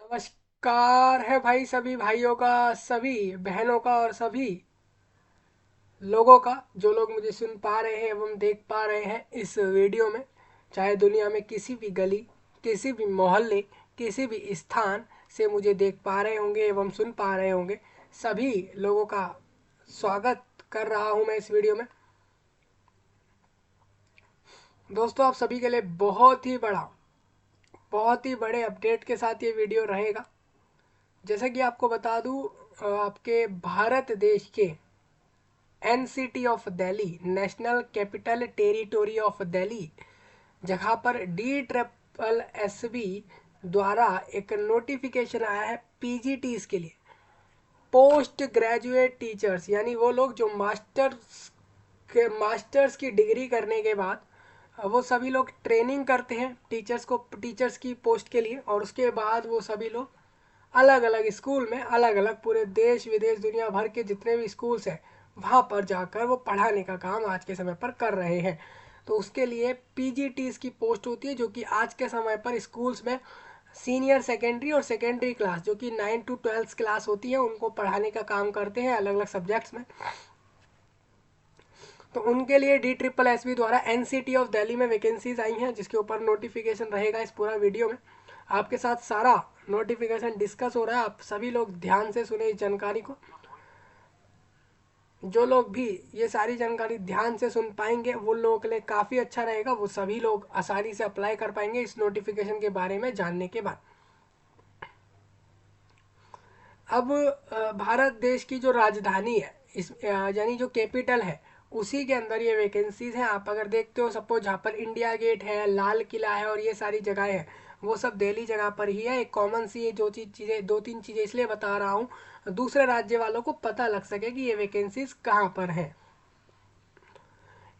नमस्कार है भाई, सभी भाइयों का, सभी बहनों का और सभी लोगों का जो लोग मुझे सुन पा रहे हैं एवं देख पा रहे हैं इस वीडियो में। चाहे दुनिया में किसी भी गली, किसी भी मोहल्ले, किसी भी स्थान से मुझे देख पा रहे होंगे एवं सुन पा रहे होंगे, सभी लोगों का स्वागत कर रहा हूं मैं इस वीडियो में। दोस्तों, आप सभी के लिए बहुत ही बड़े अपडेट के साथ ये वीडियो रहेगा। जैसा कि आपको बता दूं, आपके भारत देश के NCT of Delhi, national capital territory of Delhi जगह पर DSSB द्वारा एक नोटिफिकेशन आया है पीजीटीज के लिए, पोस्ट ग्रेजुएट टीचर्स, यानी वो लोग जो मास्टर्स की डिग्री करने के बाद वो सभी लोग ट्रेनिंग करते हैं टीचर्स की पोस्ट के लिए, और उसके बाद वो सभी लोग अलग अलग स्कूल में, अलग अलग पूरे देश विदेश दुनिया भर के जितने भी स्कूल्स हैं वहाँ पर जाकर वो पढ़ाने का काम आज के समय पर कर रहे हैं। तो उसके लिए पीजीटीज की पोस्ट होती है, जो कि आज के समय पर स्कूल्स में सीनियर सेकेंडरी और सेकेंडरी क्लास, जो कि 9 to 12 क्लास होती है, उनको पढ़ाने का काम करते हैं अलग अलग सब्जेक्ट्स में। तो उनके लिए DSSB द्वारा एनसीटी ऑफ दिल्ली में वैकेंसीज आई हैं, जिसके ऊपर नोटिफिकेशन रहेगा इस पूरा वीडियो में। आपके साथ सारा नोटिफिकेशन डिस्कस हो रहा है, आप सभी लोग ध्यान से सुने इस जानकारी को। जो लोग भी ये सारी जानकारी ध्यान से सुन पाएंगे वो लोगों के लिए काफ़ी अच्छा रहेगा, वो सभी लोग आसानी से अप्लाई कर पाएंगे इस नोटिफिकेशन के बारे में जानने के बाद। अब भारत देश की जो राजधानी है, इस यानी जो कैपिटल है, उसी के अंदर ये वैकेंसीज हैं। आप अगर देखते हो, सपोज जहाँ पर इंडिया गेट है, लाल किला है और ये सारी जगहें हैं, वो सब दिल्ली जगह पर ही है। एक कॉमन सी जो चीज़ें, दो तीन चीज़ें इसलिए बता रहा हूँ, दूसरे राज्य वालों को पता लग सके कि ये वैकेंसीज कहाँ पर है।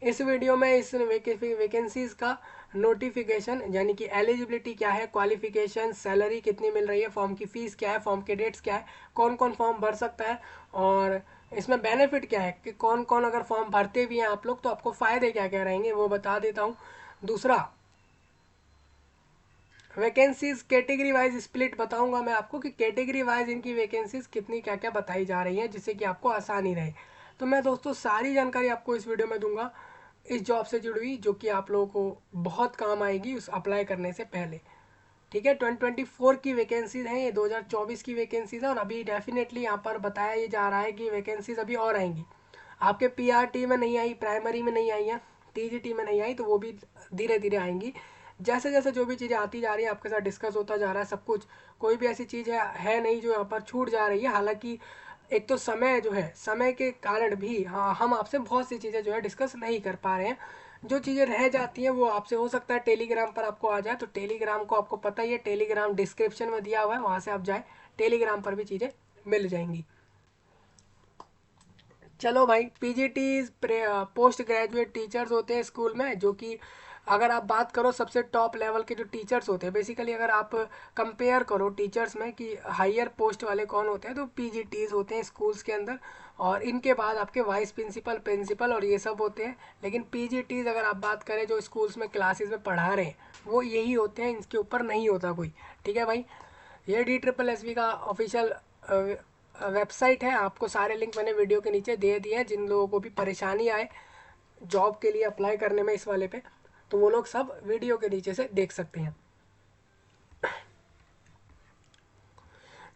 इस वीडियो में इस वैकेंसीज का नोटिफिकेशन, यानी कि एलिजिबिलिटी क्या है, क्वालिफिकेशन, सैलरी कितनी मिल रही है, फॉर्म की फ़ीस क्या है, फॉर्म के डेट्स क्या है, कौन कौन फॉर्म भर सकता है, और इसमें बेनिफिट क्या है कि कौन कौन अगर फॉर्म भरते भी हैं आप लोग तो आपको फ़ायदे क्या क्या रहेंगे, वो बता देता हूँ। दूसरा, वैकेंसीज कैटेगरी वाइज स्प्लिट बताऊंगा मैं आपको कि कैटेगरी वाइज इनकी वैकेंसीज कितनी क्या क्या बताई जा रही हैं, जिससे कि आपको आसानी रहे। तो मैं दोस्तों सारी जानकारी आपको इस वीडियो में दूंगा इस जॉब से जुड़ी हुई, जो कि आप लोगों को बहुत काम आएगी उस अप्लाई करने से पहले। ठीक है, 2024 की वैकेंसीज हैं, ये 2024 की वैकेंसीज है, और अभी डेफिनेटली यहाँ पर बताया ये जा रहा है कि वैकेंसीज अभी और आएंगी। आपके PRT में नहीं आई, प्राइमरी में नहीं आई है, TGT में नहीं आई, तो वो भी धीरे धीरे आएंगी। जैसे जैसे जो भी चीज़ें आती जा रही है आपके साथ डिस्कस होता जा रहा है सब कुछ। कोई भी ऐसी चीज़ है नहीं जो यहाँ पर छूट जा रही है। हालांकि एक तो समय जो है, समय के कारण भी हाँ हम आपसे बहुत सी चीज़ें जो है डिस्कस नहीं कर पा रहे हैं। जो चीज़ें रह जाती हैं वो आपसे हो सकता है टेलीग्राम पर आपको आ जाए, तो टेलीग्राम को आपको पता ही है, टेलीग्राम डिस्क्रिप्शन में दिया हुआ है, वहाँ से आप जाए, टेलीग्राम पर भी चीज़ें मिल जाएंगी। चलो भाई, पीजीटीज पोस्ट ग्रेजुएट टीचर्स होते हैं स्कूल में, जो कि अगर आप बात करो सबसे टॉप लेवल के जो टीचर्स होते हैं, बेसिकली अगर आप कंपेयर करो टीचर्स में कि हायर पोस्ट वाले कौन होते हैं, तो पीजीटीज होते हैं स्कूल्स के अंदर। और इनके बाद आपके वाइस प्रिंसिपल, प्रिंसिपल और ये सब होते हैं। लेकिन पीजीटीज अगर आप बात करें जो स्कूल्स में क्लासेस में पढ़ा रहे हैं, वो यही होते हैं, इनके ऊपर नहीं होता कोई। ठीक है भाई, ये DSSB का ऑफिशियल वेबसाइट है। आपको सारे लिंक मैंने वीडियो के नीचे दे दिए हैं। जिन लोगों को भी परेशानी आए जॉब के लिए अप्लाई करने में इस वाले पे, तो वो लोग सब वीडियो के नीचे से देख सकते हैं।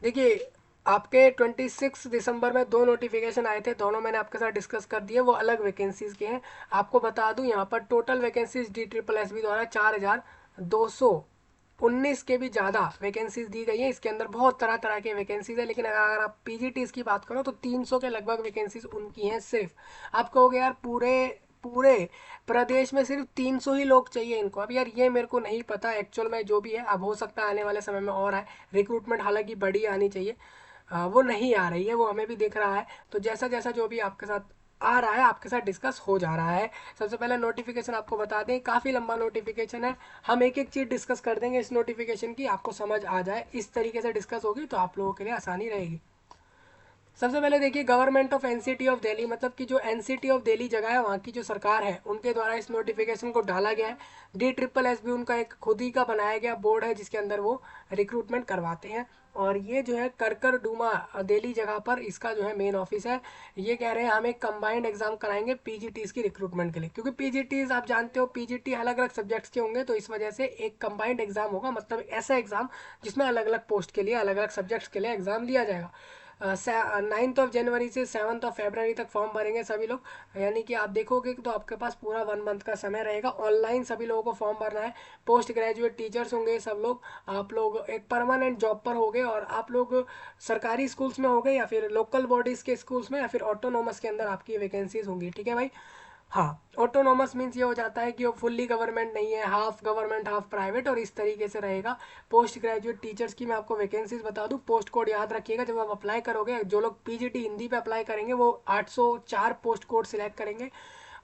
देखिए, आपके 26 दिसंबर में दो नोटिफिकेशन आए थे, दोनों मैंने आपके साथ डिस्कस कर दिए, वो अलग वैकेंसीज के हैं। आपको बता दूं यहाँ पर टोटल वैकेंसीज DSSB द्वारा 4219 के भी ज़्यादा वैकेंसीज दी गई है। इसके अंदर बहुत तरह तरह के वैकेंसीज है, लेकिन अगर आप पीजीटीज की बात करो तो 300 के लगभग वैकेंसीज उनकी हैं सिर्फ। आप कहोगे यार पूरे पूरे प्रदेश में सिर्फ 300 ही लोग चाहिए इनको। अब यार ये मेरे को नहीं पता एक्चुअल में जो भी है, अब हो सकता है आने वाले समय में और आए। रिक्रूटमेंट हालांकि बड़ी आनी चाहिए, वो नहीं आ रही है, वो हमें भी दिख रहा है। तो जैसा जैसा जो भी आपके साथ आ रहा है आपके साथ डिस्कस हो जा रहा है। सबसे पहले नोटिफिकेशन आपको बता दें, काफ़ी लंबा नोटिफिकेशन है। हम एक एक चीज़ डिस्कस कर देंगे इस नोटिफिकेशन की, आपको समझ आ जाए, इस तरीके से डिस्कस होगी तो आप लोगों के लिए आसानी रहेगी। सबसे पहले देखिए government of NCT of Delhi, मतलब कि जो एनसीटी ऑफ दिल्ली जगह है वहाँ की जो सरकार है उनके द्वारा इस नोटिफिकेशन को डाला गया है। DSSS भी उनका एक खुद ही का बनाया गया बोर्ड है जिसके अंदर वो रिक्रूटमेंट करवाते हैं। और ये जो है करकरडुमा दिल्ली जगह पर इसका जो है मेन ऑफिस है। ये कह रहे हैं हम एक कंबाइंड एग्जाम कराएंगे पीजीटीज की रिक्रूटमेंट के लिए, क्योंकि पीजीटीज आप जानते हो पीजीटी अलग अलग सब्जेक्ट्स के होंगे, तो इस वजह से एक कंबाइंड एग्जाम होगा, मतलब ऐसा एग्जाम जिसमें अलग अलग पोस्ट के लिए अलग अलग सब्जेक्ट्स के लिए एग्जाम लिया जाएगा। 9 जनवरी से 7 फरवरी तक फॉर्म भरेंगे सभी लोग। यानी कि आप देखोगे तो आपके पास पूरा 1 मंथ का समय रहेगा। ऑनलाइन सभी लोगों को फॉर्म भरना है। पोस्ट ग्रेजुएट टीचर्स होंगे सब लोग, आप लोग एक परमानेंट जॉब पर होंगे, और आप लोग सरकारी स्कूल्स में होंगे या फिर लोकल बॉडीज़ के स्कूल्स में या फिर ऑटोनोमस के अंदर आपकी वैकेंसीज होंगी। ठीक है भाई। हाँ, ऑटोनोमस मीन्स ये हो जाता है कि वो फुल्ली गवर्नमेंट नहीं है, हाफ गवर्नमेंट हाफ प्राइवेट, और इस तरीके से रहेगा। पोस्ट ग्रेजुएट टीचर्स की मैं आपको वैकेंसीज बता दूं, पोस्ट कोड याद रखिएगा जब आप अप्लाई करोगे। जो लोग पीजीटी हिंदी पे अप्लाई करेंगे वो 804 पोस्ट कोड सिलेक्ट करेंगे,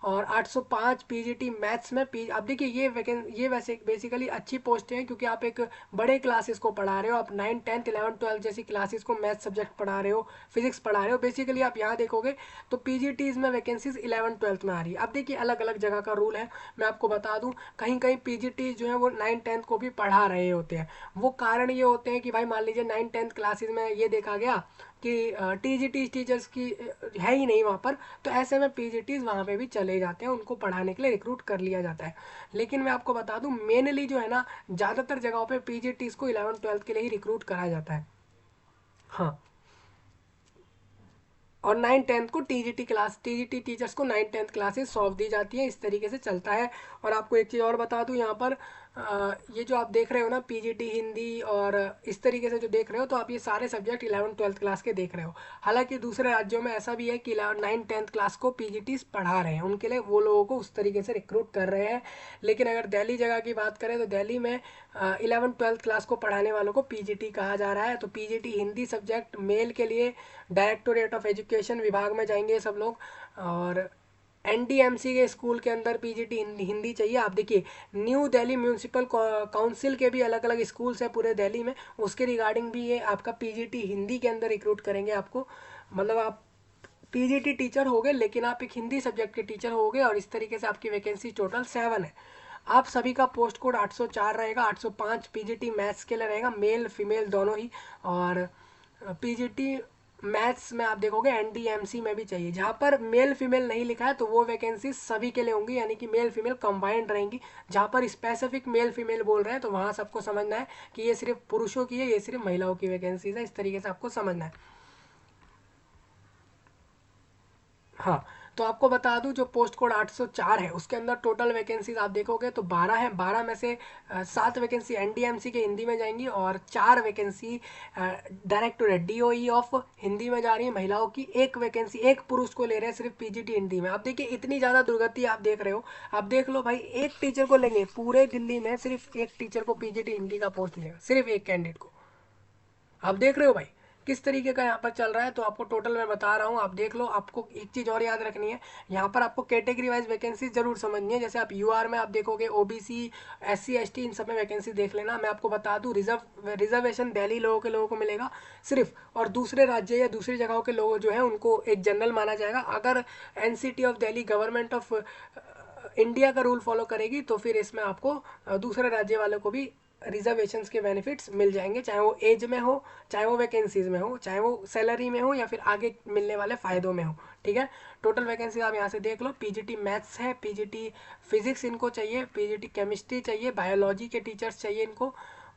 और 805 पीजीटी मैथ्स में अब देखिए ये वैसे बेसिकली अच्छी पोस्ट है, क्योंकि आप एक बड़े क्लासेस को पढ़ा रहे हो, आप 9, 10, 11, 12 जैसी क्लासेस को मैथ सब्जेक्ट पढ़ा रहे हो, फिजिक्स पढ़ा रहे हो। बेसिकली आप यहाँ देखोगे तो पीजीटीज में वैकेंसीज 11, 12 में आ रही है। अब देखिए अलग अलग जगह का रूल है, मैं आपको बता दूं, कहीं कहीं पीजीटी जो है वो 9, 10 को भी पढ़ा रहे होते हैं। वो कारण ये होते हैं कि भाई मान लीजिए 9, 10 क्लासेस में ये देखा गया कि टीजीटी टीचर्स की है ही नहीं वहाँ पर, तो ऐसे में पीजीटीज वहाँ पे भी चले जाते हैं, उनको पढ़ाने के लिए रिक्रूट कर लिया जाता है। लेकिन मैं आपको बता दूं मेनली जो है ना ज़्यादातर जगहों पे पीजीटीज को 11, 12 के लिए ही रिक्रूट करा जाता है। हाँ, और 9, 10 को टीजीटी टीचर्स को 9, 10 क्लासेस सौंप दी जाती है। इस तरीके से चलता है। और आपको एक चीज़ और बता दूं यहाँ पर, ये जो आप देख रहे हो ना पीजीटी हिंदी और इस तरीके से जो देख रहे हो, तो आप ये सारे सब्जेक्ट 11, 12 क्लास के देख रहे हो। हालांकि दूसरे राज्यों में ऐसा भी है कि 9, 10 क्लास को पीजीटी पढ़ा रहे हैं, उनके लिए वो लोगों को उस तरीके से रिक्रूट कर रहे हैं। लेकिन अगर दिल्ली जगह की बात करें तो दिल्ली में 11, 12 क्लास को पढ़ाने वालों को पीजीटी कहा जा रहा है। तो पीजीटी हिंदी सब्जेक्ट मेल के लिए डायरेक्टोरेट ऑफ एजुकेशन विभाग में जाएंगे सब लोग। और एनडीएमसी के स्कूल के अंदर पीजीटी हिंदी चाहिए। आप देखिए न्यू दिल्ली म्यूनिसिपल काउंसिल के भी अलग अलग स्कूल्स हैं पूरे दिल्ली में, उसके रिगार्डिंग भी ये आपका पीजीटी हिंदी के अंदर रिक्रूट करेंगे आपको। मतलब आप पीजीटी टीचर हो गए लेकिन आप एक हिंदी सब्जेक्ट के टीचर हो गए, और इस तरीके से आपकी वैकेंसी टोटल 7 है। आप सभी का पोस्ट कोड 804 रहेगा, 805 पीजीटी मैथ्स के लिए रहेगा, मेल फीमेल दोनों ही। और पीजीटी मैथ्स में आप देखोगे एनडीएमसी में भी चाहिए। जहाँ पर मेल फीमेल नहीं लिखा है तो वो वैकेंसी सभी के लिए होंगी, यानी कि मेल फीमेल कंबाइंड रहेंगी। जहाँ पर स्पेसिफिक मेल फीमेल बोल रहे हैं तो वहाँ सबको समझना है कि ये सिर्फ पुरुषों की है, ये सिर्फ महिलाओं की वैकेंसीज है। इस तरीके से आपको समझना है। हाँ, तो आपको बता दूं जो पोस्ट कोड 804 है उसके अंदर टोटल वैकेंसीज आप देखोगे तो 12 है। 12 में से 7 वैकेंसी एनडीएमसी के हिंदी में जाएंगी, और 4 vacancy directorate DOE of Hindi में जा रही है महिलाओं की। एक वैकेंसी एक पुरुष को ले रहे हैं सिर्फ पीजीटी हिंदी में। आप देखिए इतनी ज़्यादा दुर्गति आप देख रहे हो। आप देख लो भाई, एक टीचर को लेंगे पूरे दिल्ली में, सिर्फ एक टीचर को पीजीटी हिंदी का पोस्ट मिलेगा, सिर्फ एक कैंडिडेट को। आप देख रहे हो भाई किस तरीके का यहाँ पर चल रहा है। तो आपको टोटल मैं बता रहा हूँ, आप देख लो। आपको एक चीज़ और याद रखनी है, यहाँ पर आपको कैटेगरी वाइज वैकेंसी जरूर समझनी है। जैसे आप यूआर में आप देखोगे ओबीसी एससी एसटी इन सब में वैकेंसी देख लेना। मैं आपको बता दूँ रिजर्वेशन दिल्ली लोगों को मिलेगा सिर्फ, और दूसरे राज्य या दूसरी जगहों के लोग जो है उनको एक जनरल माना जाएगा। अगर NCT of Delhi government of India का रूल फॉलो करेगी तो फिर इसमें आपको दूसरे राज्य वालों को भी रिजर्वेशंस के बेनिफिट्स मिल जाएंगे, चाहे वो एज में हो, चाहे वो वैकेंसीज में हो, चाहे वो सैलरी में हो, या फिर आगे मिलने वाले फ़ायदों में हो। ठीक है, टोटल वैकेंसी आप यहाँ से देख लो। पीजीटी मैथ्स है, पीजीटी फिजिक्स इनको चाहिए, पीजीटी केमिस्ट्री चाहिए, बायोलॉजी के टीचर्स चाहिए इनको।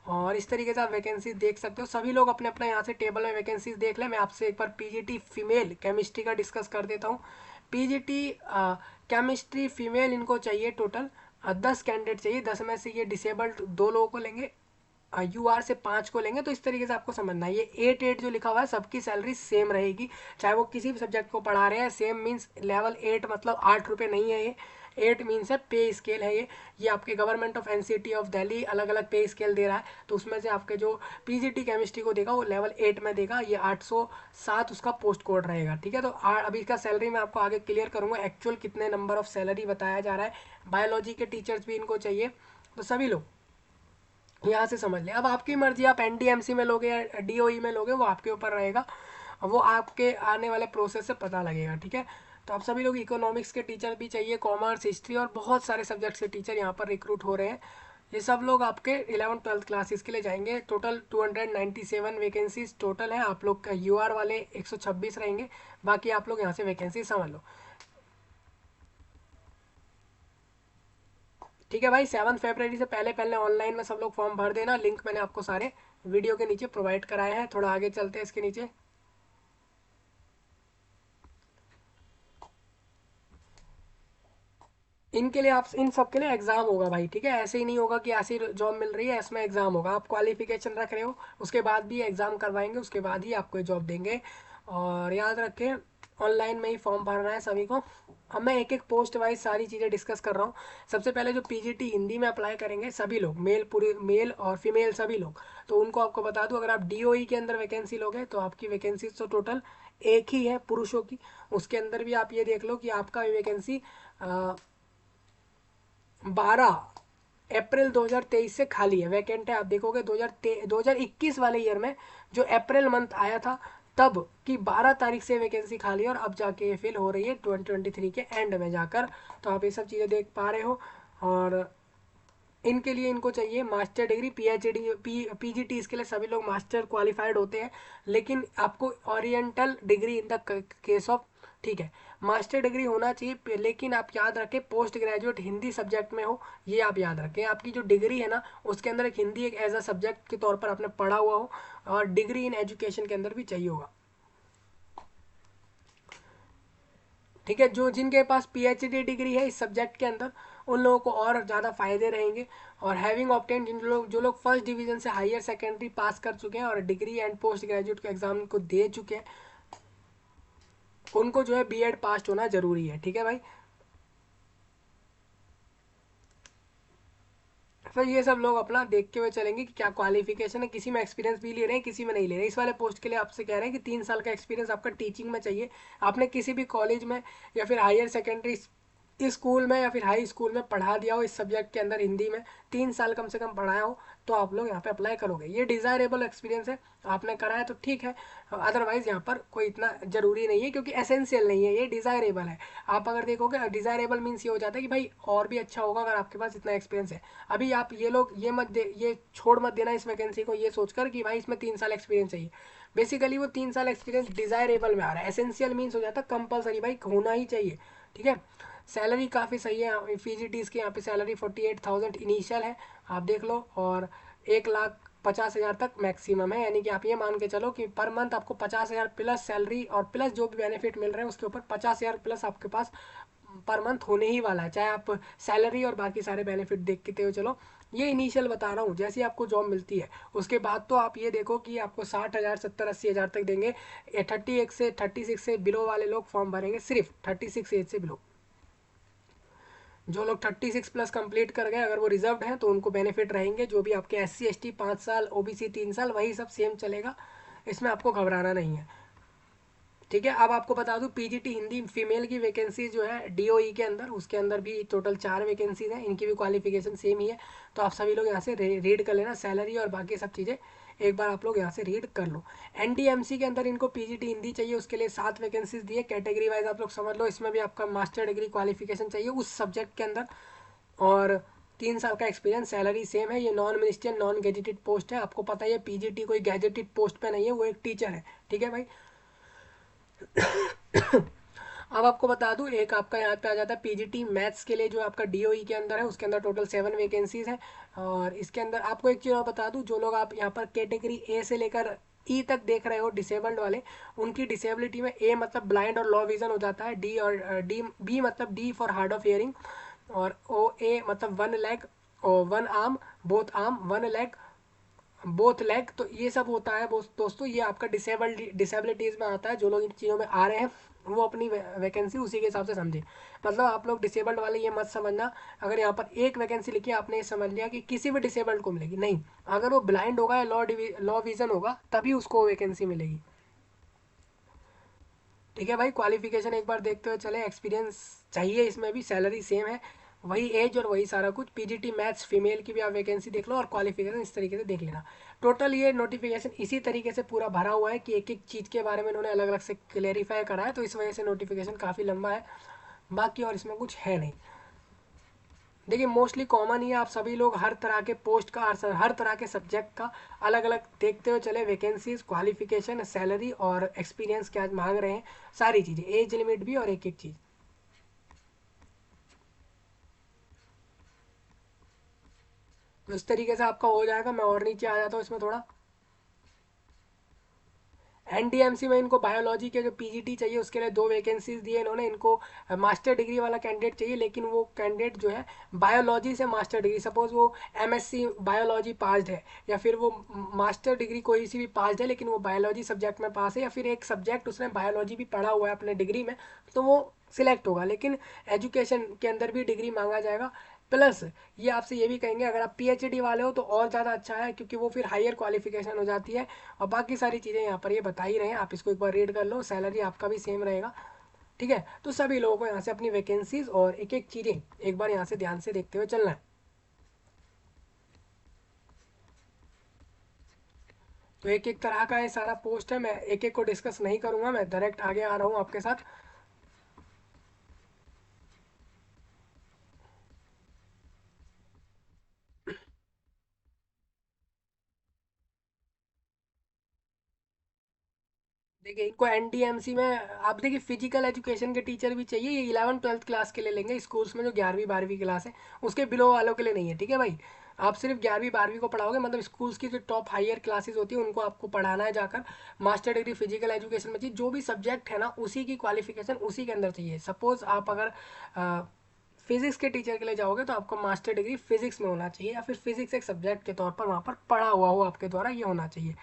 और इस तरीके से आप वैकेंसी देख सकते हो। सभी लोग अपने अपना यहाँ से टेबल में वैकेंसीज देख लें। मैं आपसे एक बार पीजीटी फीमेल केमिस्ट्री का डिस्कस कर देता हूँ। पीजीटी केमिस्ट्री फीमेल इनको चाहिए टोटल 10 कैंडिडेट चाहिए। 10 में से ये डिसेबल्ड 2 लोगों को लेंगे, यूआर से 5 को लेंगे। तो इस तरीके से आपको समझना है। ये 8 जो लिखा हुआ है सबकी सैलरी सेम रहेगी, चाहे वो किसी भी सब्जेक्ट को पढ़ा रहे हैं। सेम मीन्स लेवल 8 मतलब 8 रुपये नहीं है, ये 8 मीन्स है पे स्केल है। ये आपके government of NCT of Delhi अलग अलग पे स्केल दे रहा है। तो उसमें से आपके जो पीजीटी केमिस्ट्री को देगा वो लेवल 8 में देगा। ये 807 उसका पोस्ट कोड रहेगा। ठीक है, तो अभी इसका सैलरी मैं आपको आगे क्लियर करूँगा एक्चुअल कितने नंबर ऑफ सैलरी बताया जा रहा है। बायोलॉजी के टीचर्स भी इनको चाहिए। तो सभी लोग यहाँ से समझ लें। अब आपकी मर्जी, आप एनडीएमसी में लोगे या डीओई में लोगे, वो आपके ऊपर रहेगा। और वो आपके आने वाले प्रोसेस से पता लगेगा, ठीक है। तो आप सभी लोग इकोनॉमिक्स के टीचर भी चाहिए, कॉमर्स, हिस्ट्री और बहुत सारे सब्जेक्ट्स के टीचर यहाँ पर रिक्रूट हो रहे हैं। ये सब लोग आपके 11th-12th क्लासेस के लिए जाएंगे। टोटल 297 वैकेंसीज टोटल है। आप लोग का यूआर वाले 126 रहेंगे, बाकी आप लोग यहाँ से वैकेंसी समझ लो, ठीक है भाई। 7 फरवरी से पहले पहले ऑनलाइन में सब लोग फॉर्म भर देना। लिंक मैंने आपको सारे वीडियो के नीचे प्रोवाइड कराए हैं। थोड़ा आगे चलते हैं इसके नीचे। इनके लिए आप इन सब के लिए एग्जाम होगा भाई, ठीक है। ऐसे ही नहीं होगा कि ऐसी जॉब मिल रही है, इसमें एग्जाम होगा। आप क्वालिफिकेशन रख रहे हो उसके बाद भी एग्जाम करवाएंगे, उसके बाद ही आपको जॉब देंगे। और याद रखें ऑनलाइन में ही फॉर्म भरना है सभी को। अब मैं एक एक पोस्ट वाइज सारी चीज़ें डिस्कस कर रहा हूँ। सबसे पहले जो पीजीटी हिंदी में अप्लाई करेंगे सभी लोग, मेल, पूरे मेल और फीमेल सभी लोग, तो उनको आपको बता दूं, अगर आप डीओई के अंदर वैकेंसी लोगे तो आपकी वैकेंसी तो टोटल एक ही है पुरुषों की। उसके अंदर भी आप ये देख लो कि आपका वैकेंसी 12 अप्रैल 2023 से खाली है, वैकेंट है। आप देखोगे 2021 वाले ईयर में जो अप्रैल मंथ आया था तब की 12 तारीख से वैकेंसी खाली है, और अब जाके ये फिल हो रही है 2023 के एंड में जाकर। तो आप ये सब चीज़ें देख पा रहे हो। और इनके लिए इनको चाहिए मास्टर डिग्री, पीएचडी, पीजीटी, इसके लिए सभी लोग मास्टर क्वालिफाइड होते हैं, लेकिन आपको oriental degree in the case of, ठीक है, मास्टर डिग्री होना चाहिए। लेकिन आप याद रखें पोस्ट ग्रेजुएट हिंदी सब्जेक्ट में हो, ये आप याद रखें। आपकी जो डिग्री है ना उसके अंदर एक हिंदी एक एज अ सब्जेक्ट के तौर पर आपने पढ़ा हुआ हो, और डिग्री इन एजुकेशन के अंदर भी चाहिए होगा, ठीक है। जो जिनके पास पीएचडी डिग्री है इस सब्जेक्ट के अंदर उन लोगों को और ज़्यादा फायदे रहेंगे। और हैविंग ऑब्टेन, जो लोग फर्स्ट डिवीजन से हायर सेकेंडरी पास कर चुके हैं और डिग्री एंड पोस्ट ग्रेजुएट के एग्जाम को दे चुके हैं, उनको जो है बीएड पास होना जरूरी है, ठीक है भाई। फिर ये सब लोग अपना देखते हुए चलेंगे कि क्या क्वालिफिकेशन है। किसी में एक्सपीरियंस भी ले रहे हैं, किसी में नहीं ले रहे हैं। इस वाले पोस्ट के लिए आपसे कह रहे हैं कि 3 साल का एक्सपीरियंस आपका टीचिंग में चाहिए। आपने किसी भी कॉलेज में या फिर हायर सेकेंडरी स्कूल में या फिर हाई स्कूल में पढ़ा दिया हो इस सब्जेक्ट के अंदर, हिंदी में 3 साल कम से कम पढ़ाया हो, तो आप लोग यहाँ पे अप्लाई करोगे। ये डिज़ायरेबल एक्सपीरियंस है, आपने करा है तो ठीक है। अदरवाइज यहाँ पर कोई इतना जरूरी नहीं है, क्योंकि एसेंशियल नहीं है, ये डिज़ायरेबल है। आप अगर देखोगे डिज़ायरेबल मीन्स ये हो जाता है कि भाई और भी अच्छा होगा अगर आपके पास इतना एक्सपीरियंस है। अभी आप ये लोग ये छोड़ मत देना इस वैकेंसी को ये सोचकर कि भाई इसमें 3 साल एक्सपीरियंस चाहिए। बेसिकली वो 3 साल एक्सपीरियंस डिज़ायरेबल में आ रहा है, एसेंशियल मीन्स हो जाता है कंपलसरी, भाई होना ही चाहिए, ठीक है। सैलरी काफ़ी सही है पीजीटीज़ के यहाँ पे, सैलरी 48,000 इनिशियल है, आप देख लो। और 1,50,000 तक मैक्सिमम है, यानी कि आप ये मान के चलो कि पर मंथ आपको 50,000 प्लस सैलरी और प्लस जो भी बेनिफिट मिल रहे हैं उसके ऊपर 50,000 प्लस आपके पास पर मंथ होने ही वाला है, चाहे आप सैलरी और बाकी सारे बेनिफिट देखते हो चलो। ये इनिशियल बता रहा हूँ, जैसे आपको जॉब मिलती है उसके बाद तो आप ये देखो कि आपको 60,000, 70-80,000 तक देंगे। 31 से 36 से बिलो वाले लोग फॉर्म भरेंगे, सिर्फ 36 एज से बिलो। जो लोग 36 प्लस कंप्लीट कर गए अगर वो रिजर्व्ड हैं तो उनको बेनिफिट रहेंगे। जो भी आपके SC ST 5 साल, OBC 3 साल, वही सब सेम चलेगा, इसमें आपको घबराना नहीं है, ठीक है। अब आपको बता दूं पीजीटी हिंदी फीमेल की वैकेंसी जो है डीओई के अंदर, उसके अंदर भी टोटल 4 वैकेंसीज हैं, इनकी भी क्वालिफिकेशन सेम ही है। तो आप सभी लोग यहाँ से रीड कर लेना, सैलरी और बाकी सब चीज़ें एक बार आप लोग यहाँ से रीड कर लो। एनडीएमसी के अंदर इनको पीजीटी हिंदी चाहिए, उसके लिए 7 वैकेंसीज दी है। कैटेगरी वाइज आप लोग समझ लो, इसमें भी आपका मास्टर डिग्री क्वालिफिकेशन चाहिए उस सब्जेक्ट के अंदर, और 3 साल का एक्सपीरियंस। सैलरी सेम है। ये non ministerial non gazetted post है, आपको पता है पीजीटी कोई गैजेटेड पोस्ट पे नहीं है, वो एक टीचर है, ठीक है भाई। अब आपको बता दूं एक आपका यहाँ पे आ जाता है पीजीटी मैथ्स के लिए, जो आपका डीओई के अंदर है, उसके अंदर टोटल 7 वैकेंसीज हैं। और इसके अंदर आपको एक चीज़ और बता दूं, जो लोग आप यहाँ पर कैटेगरी ए से लेकर ई तक देख रहे हो डिसेबल्ड वाले, उनकी डिसेबिलिटी में ए मतलब ब्लाइंड और लो विजन हो जाता है, डी और डी, बी मतलब D for hard of hearing, और ओ ए मतलब 1 लेग और 1 arm, both arm, 1 leg, both leg. तो ये सब होता है दोस्तों, ये आपका डिसेबिलिटीज़ में आता है। जो लोग इन चीज़ों में आ रहे हैं वो अपनी वैकेंसी उसी के हिसाब से समझे। मतलब आप लोग डिसेबल्ड वाले ये मत समझना, अगर यहाँ पर एक वैकेंसी लिखी आपने ये समझ लिया कि किसी भी डिसेबल्ड को मिलेगी, नहीं। अगर वो ब्लाइंड होगा या लो विजन होगा तभी उसको वैकेंसी मिलेगी, ठीक है भाई। क्वालिफिकेशन एक बार देखते हुए चले, एक्सपीरियंस चाहिए इसमें भी, सैलरी सेम है। वही एज और वही सारा कुछ। पीजीटी मैथ्स फीमेल की भी आप वैकेंसी देख लो और क्वालिफिकेशन इस तरीके से देख लेना। टोटल ये नोटिफिकेशन इसी तरीके से पूरा भरा हुआ है कि एक एक चीज़ के बारे में इन्होंने अलग अलग से क्लेरिफाई करा है, तो इस वजह से नोटिफिकेशन काफ़ी लंबा है। बाकी और इसमें कुछ है नहीं। देखिए मोस्टली कॉमन ही है, आप सभी लोग हर तरह के पोस्ट का हर तरह के सब्जेक्ट का अलग अलग देखते हुए चले। वैकेंसीज, क्वालिफिकेशन, सैलरी और एक्सपीरियंस क्या मांग रहे हैं, सारी चीज़ें, एज लिमिट भी और एक एक चीज़। तो इस तरीके से आपका हो जाएगा। मैं और नीचे आ जाता हूँ इसमें थोड़ा। एनडीएमसी में इनको बायोलॉजी के जो पीजीटी चाहिए उसके लिए 2 वैकेंसीज दिए इन्होंने। इनको मास्टर डिग्री वाला कैंडिडेट चाहिए, लेकिन वो कैंडिडेट जो है बायोलॉजी से मास्टर डिग्री, सपोज वो एमएससी बायोलॉजी पास्ड है, या फिर वो मास्टर डिग्री कोई सी भी पास्ड है लेकिन वो बायोलॉजी सब्जेक्ट में पास है, या फिर एक सब्जेक्ट उसने बायोलॉजी भी पढ़ा हुआ है अपने डिग्री में, तो वो सिलेक्ट होगा। लेकिन एजुकेशन के अंदर भी डिग्री मांगा जाएगा। प्लस ये आपसे ये भी कहेंगे अगर आप पीएचडी वाले हो तो और ज़्यादा अच्छा है, क्योंकि वो फिर हायर क्वालिफिकेशन हो जाती है। और बाकी सारी चीज़ें यहाँ पर ये बता ही रहे हैं, आप इसको एक बार रीड कर लो। सैलरी आपका भी सेम रहेगा, ठीक है। तो सभी लोगों को यहाँ से अपनी वैकेंसीज और एक एक चीज़ें एक बार यहाँ से ध्यान से देखते हुए चलना है। तो एक एक तरह का ये सारा पोस्ट है, मैं एक एक को डिस्कस नहीं करूँगा, मैं डायरेक्ट आगे आ रहा हूँ आपके साथ। देखिए इनको एनडीएमसी में आप देखिए फिजिकल एजुकेशन के टीचर भी चाहिए, ये 11वीं 12वीं क्लास के लिए लेंगे स्कूल्स में, जो 11वीं 12वीं क्लास है उसके बिलो वालों के लिए नहीं है, ठीक है भाई। आप सिर्फ 11वीं 12वीं को पढ़ाओगे, मतलब स्कूल्स की जो टॉप हायर क्लासेस होती है उनको आपको पढ़ाना है जाकर। मास्टर डिग्री फिजिकल एजुकेशन में चाहिए, जो भी सब्जेक्ट है ना उसी की क्वालिफिकेशन उसी के अंदर चाहिए। सपोज आप अगर फिजिक्स के टीचर के लिए जाओगे तो आपको मास्टर डिग्री फिजिक्स में होना चाहिए, या फिर फिजिक्स एक सब्जेक्ट के तौर पर वहाँ पर पढ़ा हुआ हो आपके द्वारा, ये होना चाहिए।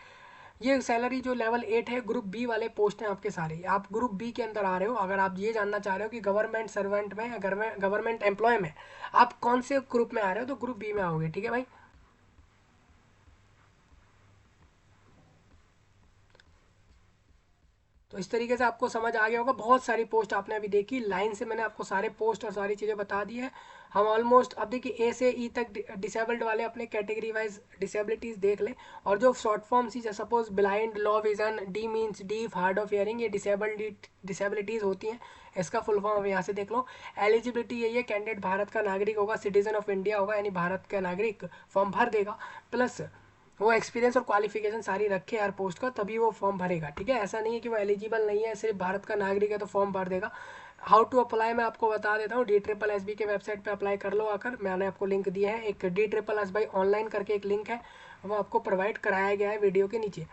ये सैलरी जो लेवल 8 है, ग्रुप बी वाले पोस्ट हैं आपके सारे, आप ग्रुप बी के अंदर आ रहे हो। अगर आप ये जानना चाह रहे हो कि गवर्नमेंट सर्वेंट में या गवर्नमेंट एम्प्लॉय में आप कौन से ग्रुप में आ रहे हो, तो ग्रुप बी में आओगे, ठीक है भाई। तो इस तरीके से आपको समझ आ गया होगा। बहुत सारी पोस्ट आपने अभी देखी, लाइन से मैंने आपको सारे पोस्ट और सारी चीज़ें बता दी है। हम ऑलमोस्ट अब देखिए ए से ई तक डिसेबल्ड वाले अपने कैटेगरी वाइज डिसेबिलिटीज़ देख लें। और जो short form C suppose blind, low vision, D means deaf, hard of hearing, ये डिसेबल्ड डिसेबिलिटीज़ होती हैं। इसका फुल फॉर्म अब यहाँ से देख लो। एलिजिबिलिटी यही है, कैंडिडेट भारत का नागरिक होगा, सिटीजन ऑफ इंडिया होगा, यानी भारत का नागरिक फॉर्म भर देगा। प्लस वो एक्सपीरियंस और क्वालिफिकेशन सारी रखे यार पोस्ट का, तभी वो फॉर्म भरेगा, ठीक है। ऐसा नहीं है कि वो एलिजिबल नहीं है, सिर्फ भारत का नागरिक है तो फॉर्म भर देगा। हाउ टू अप्लाई मैं आपको बता देता हूँ। DSSB के वेबसाइट पे अप्लाई कर लो आकर, मैंने आपको लिंक दिया है। एक DSSB ऑनलाइन करके एक लिंक है, वो आपको प्रोवाइड कराया गया है वीडियो के नीचे।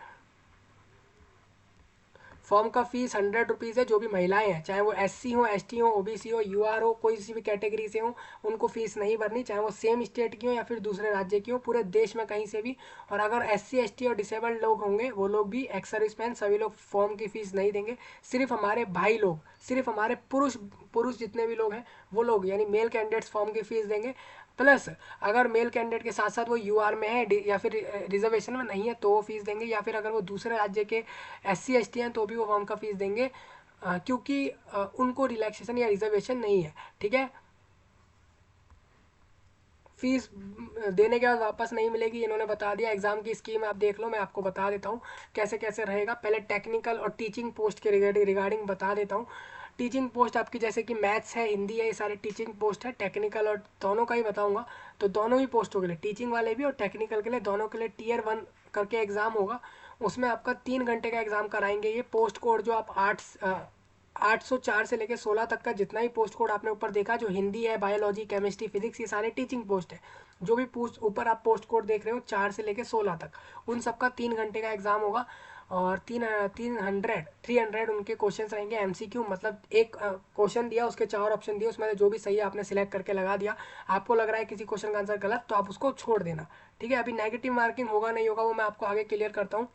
फॉर्म का फीस 100 रुपीज़ है। जो भी महिलाएं हैं, चाहे वो SC हो, ST हो, OBC हो, UR हो, कोई सी भी कैटेगरी से हो, उनको फीस नहीं भरनी, चाहे वो सेम स्टेट की हो या फिर दूसरे राज्य की हो, पूरे देश में कहीं से भी। और अगर SC ST और डिसेबल्ड लोग होंगे, वो लोग भी, एक्स सर्विसमैन, सभी लोग फॉर्म की फीस नहीं देंगे। सिर्फ हमारे भाई लोग, सिर्फ हमारे पुरुष पुरुष जितने भी लोग हैं वो लोग, यानी मेल कैंडिडेट्स फॉर्म की फीस देंगे। प्लस अगर मेल कैंडिडेट के साथ साथ वो UR में है या फिर रिजर्वेशन में नहीं है तो वो फीस देंगे, या फिर अगर वो दूसरे राज्य के SC ST हैं तो भी वो फॉर्म का फीस देंगे, क्योंकि उनको रिलैक्सेशन या रिजर्वेशन नहीं है, ठीक है। फीस देने के बाद वापस नहीं मिलेगी, इन्होंने बता दिया। एग्जाम की स्कीम आप देख लो, मैं आपको बता देता हूँ कैसे कैसे रहेगा। पहले टेक्निकल और टीचिंग पोस्ट के रिगार्डिंग बता देता हूँ। टीचिंग पोस्ट आपकी जैसे कि मैथ्स है, हिंदी है, ये सारे टीचिंग पोस्ट है। टेक्निकल और दोनों का ही बताऊंगा। तो दोनों ही पोस्टों के लिए, टीचिंग वाले भी और टेक्निकल के लिए, दोनों के लिए Tier 1 करके एग्ज़ाम होगा। उसमें आपका 3 घंटे का एग्ज़ाम कराएंगे। ये पोस्ट कोड जो आप 804 से लेकर 16 तक का जितना ही पोस्ट कोड आपने ऊपर देखा, जो हिंदी है, बायोलॉजी, केमिस्ट्री, फिजिक्स, ये सारे टीचिंग पोस्ट है। जो भी पोस्ट ऊपर आप पोस्ट कोड देख रहे हो 4 से लेकर 16 तक, उन सबका 3 घंटे का एग्जाम होगा। और 300 उनके क्वेश्चन रहेंगे MCQ, मतलब एक क्वेश्चन दिया, उसके 4 ऑप्शन दिए, उसमें से जो भी सही है आपने सिलेक्ट करके लगा दिया। आपको लग रहा है किसी क्वेश्चन का आंसर गलत, तो आप उसको छोड़ देना, ठीक है। अभी नेगेटिव मार्किंग होगा नहीं होगा वो मैं आपको आगे क्लियर करता हूँ।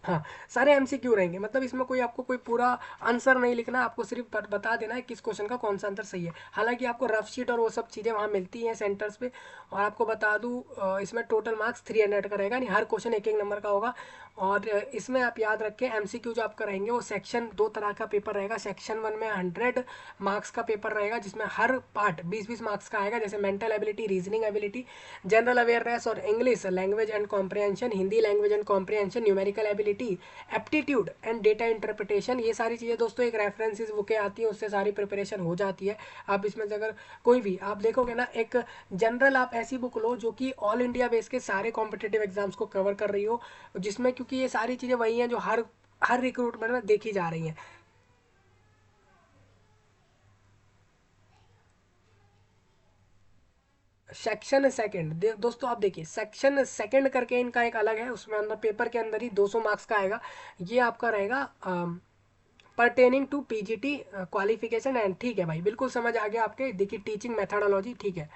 हाँ, सारे एमसीक्यू रहेंगे, मतलब इसमें कोई आपको कोई पूरा आंसर नहीं लिखना, आपको सिर्फ बता देना है किस क्वेश्चन का कौन सा आंसर सही है। हालांकि आपको रफ शीट और वो सब चीज़ें वहाँ मिलती हैं सेंटर्स पे। और आपको बता दूँ इसमें टोटल मार्क्स 300 का रहेगा, नहीं हर क्वेश्चन एक एक नंबर का होगा। और इसमें आप याद रखें एमसीक्यू जो आपका रहेंगे वो सेक्शन 2 तरह का पेपर रहेगा। सेक्शन 1 में 100 मार्क्स का पेपर रहेगा, जिसमें हर पार्ट 20-20 मार्क्स का आएगा, जैसे mental ability, reasoning ability, general awareness और English language and comprehension, Hindi language and comprehension, numerical ability, aptitude and data interpretation. ये सारी चीज़ें दोस्तों एक रेफरेंसेस बुकें आती हैं, उससे सारी प्रिपरेशन हो जाती है। आप इसमें से अगर कोई भी आप देखोगे ना, एक जनरल आप ऐसी बुक लो जो कि ऑल इंडिया बेस के सारे कॉम्पिटेटिव एग्जाम्स को कवर कर रही हो, जिसमें क्योंकि ये सारी चीज़ें वही हैं जो हर हर रिक्रूटमेंट में देखी जा रही हैं। सेक्शन सेकंड दोस्तों आप देखिए, सेक्शन सेकंड करके इनका एक अलग है, उसमें अंदर पेपर के अंदर ही 200 मार्क्स का आएगा। ये आपका रहेगा pertaining to PGT qualification and, ठीक है भाई, बिल्कुल समझ आ गया आपके। देखिए टीचिंग मेथडोलॉजी, ठीक है,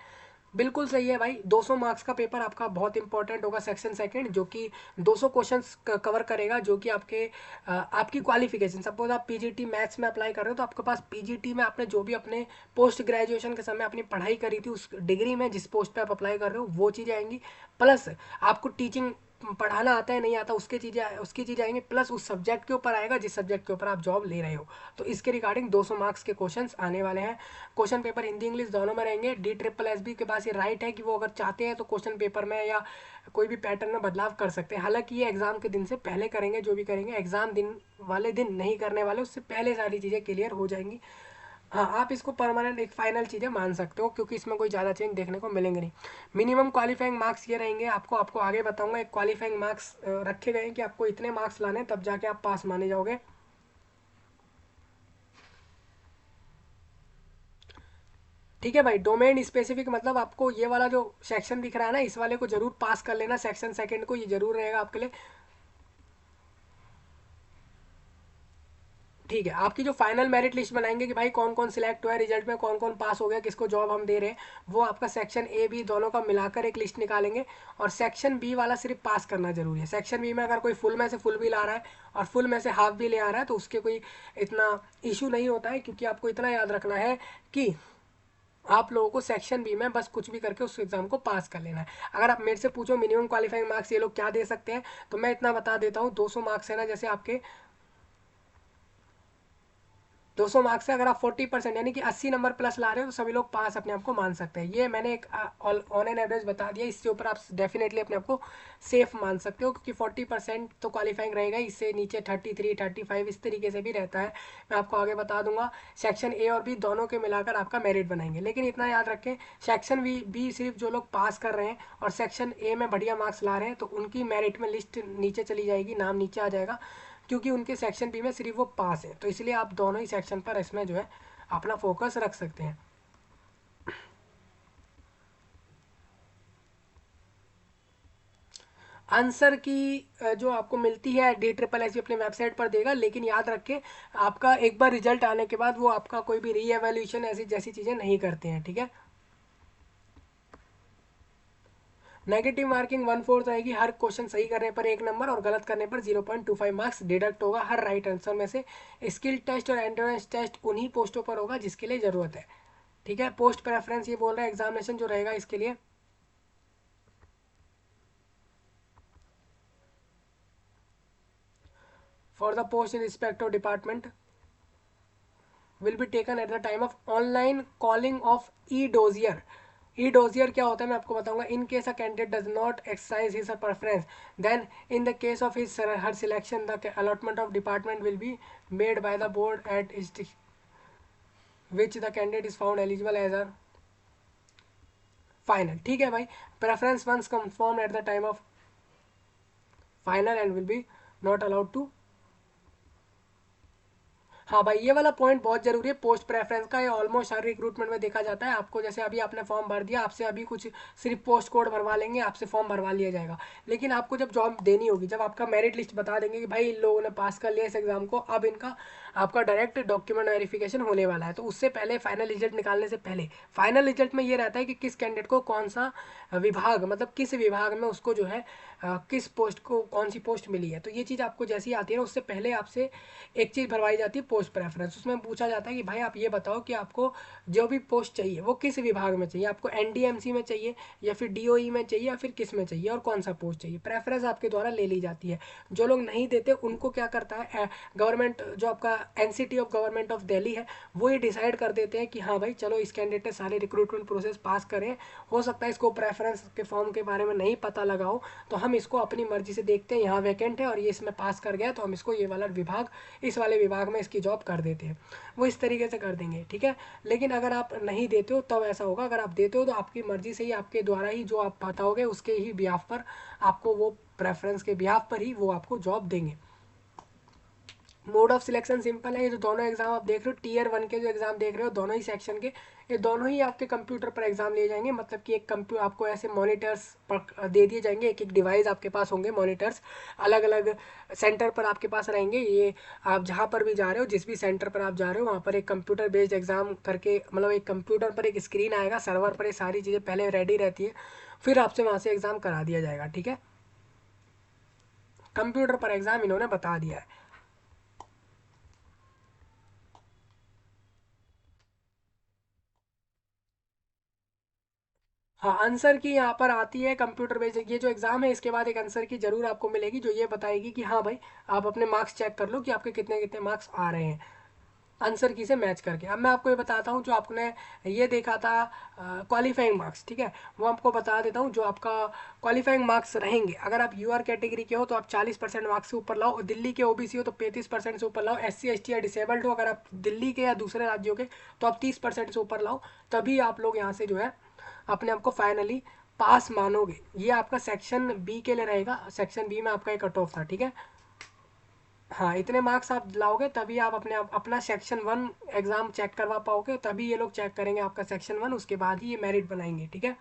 बिल्कुल सही है भाई। 200 मार्क्स का पेपर आपका बहुत इंपॉर्टेंट होगा सेक्शन सेकंड, जो कि 200 क्वेश्चंस कवर करेगा, जो कि आपके आपकी क्वालिफिकेशन, सपोज आप पीजीटी मैथ्स में अप्लाई कर रहे हो, तो आपके पास पीजीटी में आपने जो भी अपने पोस्ट ग्रेजुएशन के समय अपनी पढ़ाई करी थी उस डिग्री में जिस पोस्ट पे आप अप्लाई कर रहे हो वो चीज़ें आएंगी, प्लस आपको टीचिंग पढ़ाना आता है नहीं आता उसकी चीज़ें आएंगी, प्लस उस सब्जेक्ट के ऊपर आएगा जिस सब्जेक्ट के ऊपर आप जॉब ले रहे हो। तो इसके रिगार्डिंग 200 मार्क्स के क्वेश्चंस आने वाले हैं। क्वेश्चन पेपर हिंदी इंग्लिश दोनों में रहेंगे। DSSB के पास ये राइट है कि वो अगर चाहते हैं तो क्वेश्चन पेपर में या कोई भी पैटर्न में बदलाव कर सकते हैं। हालांकि ये एग्जाम के दिन से पहले करेंगे, जो भी करेंगे एग्जाम दिन वाले दिन नहीं करने वाले, उससे पहले सारी चीज़ें क्लियर हो जाएंगी। हाँ, आप इसको परमानेंट एक फाइनल चीज़ें मान सकते हो, क्योंकि इसमें कोई ज़्यादा चेंज देखने को मिलेंगे नहीं। मिनिमम क्वालिफाइंग मार्क्स ये रहेंगे, आपको आपको आगे बताऊंगा। एक क्वालिफाइंग मार्क्स रखे गए हैं कि आपको इतने मार्क्स लाने तब जाके आप पास माने जाओगे। ठीक है भाई, डोमेन स्पेसिफिक मतलब आपको ये वाला जो सेक्शन दिख रहा है ना, इस वाले को जरूर पास कर लेना, सेक्शन सेकंड को, ये जरूर रहेगा आपके लिए। ठीक है, आपकी जो फाइनल मेरिट लिस्ट बनाएंगे कि भाई कौन कौन सिलेक्ट हुआ है, रिजल्ट में कौन कौन पास हो गया, किसको जॉब हम दे रहे हैं, वो आपका सेक्शन ए बी दोनों का मिलाकर एक लिस्ट निकालेंगे। और सेक्शन बी वाला सिर्फ पास करना जरूरी है। सेक्शन बी में अगर कोई फुल में से फुल भी ला रहा है और फुल में से हाफ भी ले आ रहा है तो उसके कोई इतना इशू नहीं होता है, क्योंकि आपको इतना याद रखना है कि आप लोगों को सेक्शन बी में बस कुछ भी करके उस एग्जाम को पास कर लेना है। अगर आप मेरे से पूछो मिनिमम क्वालिफाइंग मार्क्स ये लोग क्या दे सकते हैं, तो मैं इतना बता देता हूँ, 200 मार्क्स है ना, जैसे आपके 200 मार्क्स से अगर आप 40% यानी कि 80 नंबर प्लस ला रहे हो तो सभी लोग पास अपने आप को मान सकते हैं। ये मैंने एक ऑन एन एवरेज बता दिया, इससे ऊपर आप डेफिनेटली अपने आप को सेफ मान सकते हो, क्योंकि 40% तो क्वालिफाइंग रहेगा, इससे नीचे 33 35 इस तरीके से भी रहता है, मैं आपको आगे बता दूंगा। सेक्शन ए और बी दोनों के मिलाकर आपका मेरिट बनाएंगे, लेकिन इतना याद रखें सेक्शन बी सिर्फ जो लोग पास कर रहे हैं और सेक्शन ए में बढ़िया मार्क्स ला रहे हैं तो उनकी मेरिट में लिस्ट नीचे चली जाएगी, नाम नीचे आ जाएगा, क्योंकि उनके सेक्शन बी में सिर्फ वो पास है। तो इसलिए आप दोनों ही सेक्शन पर इसमें जो है अपना फोकस रख सकते हैं। आंसर की जो आपको मिलती है DSSB अपने वेबसाइट पर देगा, लेकिन याद रखें आपका एक बार रिजल्ट आने के बाद वो आपका कोई भी री एवेल्यूशन ऐसी जैसी चीज़ें नहीं करते हैं, ठीक है। नेगेटिव मार्किंग 1/4 रहेगी, हर क्वेश्चन सही करने पर 1 नंबर और गलत करने पर 0.25 मार्क्स डिडक्ट होगा हर राइट आंसर में से। स्किल टेस्ट और एंड्योरेंस टेस्ट उन्हीं पोस्टों पर होगा जिसके लिए ज़रूरत है, ठीक है। पोस्ट प्रेफरेंस ये बोल रहा है एग्जामिनेशन जो रहेगा इसके लिए for the post in respect of department will be taken at the time of online calling of e dossier. E dossier क्या होता है मैं आपको बताऊंगा। In case a candidate does not exercise his preference, then in the case of his her selection the allotment of department will be made by the board at which the candidate is found eligible as a final, ठीक है भाई। Preference once confirm at the time of final and will be not allowed to. हाँ भाई, ये वाला point बहुत जरूरी है पोस्ट प्रेफरेंस का। ये ऑलमोस्ट हर रिक्रूटमेंट में देखा जाता है। आपको जैसे अभी आपने फॉर्म भर दिया, आपसे अभी कुछ सिर्फ पोस्ट कोड भरवा लेंगे, आपसे फॉर्म भरवा लिया जाएगा। लेकिन आपको जब जॉब देनी होगी, जब आपका मेरिट लिस्ट बता देंगे कि भाई इन लोगों ने पास कर लिया इस एग्जाम को, अब इनका आपका डायरेक्ट डॉक्यूमेंट वेरिफिकेशन होने वाला है, तो उससे पहले फाइनल रिजल्ट निकालने से पहले फाइनल रिजल्ट में ये रहता है कि किस कैंडिडेट को कौन सा विभाग, मतलब किस विभाग में उसको जो है किस पोस्ट को कौन सी पोस्ट मिली है। तो ये चीज़ आपको जैसी आती है ना, उससे पहले आपसे एक चीज़ भरवाई जाती है पोस्ट प्रेफरेंस। उसमें पूछा जाता है कि भाई आप ये बताओ कि आपको जो भी पोस्ट चाहिए वो किस विभाग में चाहिए, आपको एनडीएमसी में चाहिए या फिर डीओई में चाहिए या फिर किस में चाहिए और कौन सा पोस्ट चाहिए। प्रेफरेंस आपके द्वारा ले ली जाती है। जो लोग नहीं देते उनको क्या करता है गवर्नमेंट, जो आपका NCT of government of Delhi है, वो ये डिसाइड कर देते हैं कि हाँ भाई चलो इस कैंडिडेट ने सारे रिक्रूटमेंट प्रोसेस पास करें, हो सकता है इसको प्रेफरेंस के फॉर्म के बारे में नहीं पता लगा हो, तो हम इसको अपनी मर्जी से देखते हैं यहाँ वैकेंट है और ये इसमें पास कर गया तो हम इसको ये वाला विभाग, इस वाले विभाग में इसकी जॉब कर देते हैं। वो इस तरीके से कर देंगे, ठीक है। लेकिन अगर आप नहीं देते हो तब ऐसा होगा, अगर आप देते हो तो आपकी मर्जी से ही, आपके द्वारा ही जो आप बताओगे उसके ही बिहाफ पर आपको वो प्रेफरेंस के बिहाफ पर ही वो आपको जॉब देंगे। मोड ऑफ सिलेक्शन सिंपल है। ये जो दोनों एग्जाम आप देख रहे हो, टीयर 1 के जो एग्जाम देख रहे हो दोनों ही सेक्शन के, ये दोनों ही आपके कंप्यूटर पर एग्जाम लिए जाएंगे। मतलब कि एक कंप्यूटर आपको ऐसे मॉनिटर्स पर दे दिए जाएंगे, एक एक डिवाइस आपके पास होंगे, मॉनिटर्स अलग अलग सेंटर पर आपके पास रहेंगे। ये आप जहाँ पर भी जा रहे हो, जिस भी सेंटर पर आप जा रहे हो, वहाँ पर एक कंप्यूटर बेस्ड एग्जाम करके, मतलब एक कंप्यूटर पर एक स्क्रीन आएगा, सर्वर पर ये सारी चीज़ें पहले रेडी रहती है, फिर आपसे वहाँ से एग्ज़ाम करा दिया जाएगा, ठीक है। कंप्यूटर पर एग्ज़ाम इन्होंने बता दिया है। हाँ, आंसर की यहाँ पर आती है कंप्यूटर बेस्ड। ये जो एग्जाम है इसके बाद एक आंसर की जरूर आपको मिलेगी, जो ये बताएगी कि हाँ भाई आप अपने मार्क्स चेक कर लो कि आपके कितने कितने मार्क्स आ रहे हैं आंसर की से मैच करके। अब मैं आपको ये बताता हूँ, जो आपने ये देखा था क्वालिफाइंग मार्क्स, ठीक है, वो आपको बता देता हूँ। जो आपका क्वालिफाइंग मार्क्स रहेंगे, अगर आप यूआर कैटेगरी के हो तो आप 40% मार्क्स से ऊपर लाओ, और दिल्ली के ओबीसी हो तो 35% से ऊपर लाओ, एससी एसटी या डिसेबल्ड हो अगर आप दिल्ली के या दूसरे राज्यों के तो आप 30% से ऊपर लाओ, तभी आप लोग यहाँ से जो है अपने आप को फाइनली पास मानोगे। ये आपका सेक्शन बी के लिए रहेगा। सेक्शन बी में आपका एक कट ऑफ था, ठीक है। हाँ, इतने मार्क्स आप लाओगे तभी आप अपने अपना सेक्शन 1 एग्ज़ाम चेक करवा पाओगे, तभी ये लोग चेक करेंगे आपका सेक्शन 1, उसके बाद ही ये मेरिट बनाएंगे, ठीक है।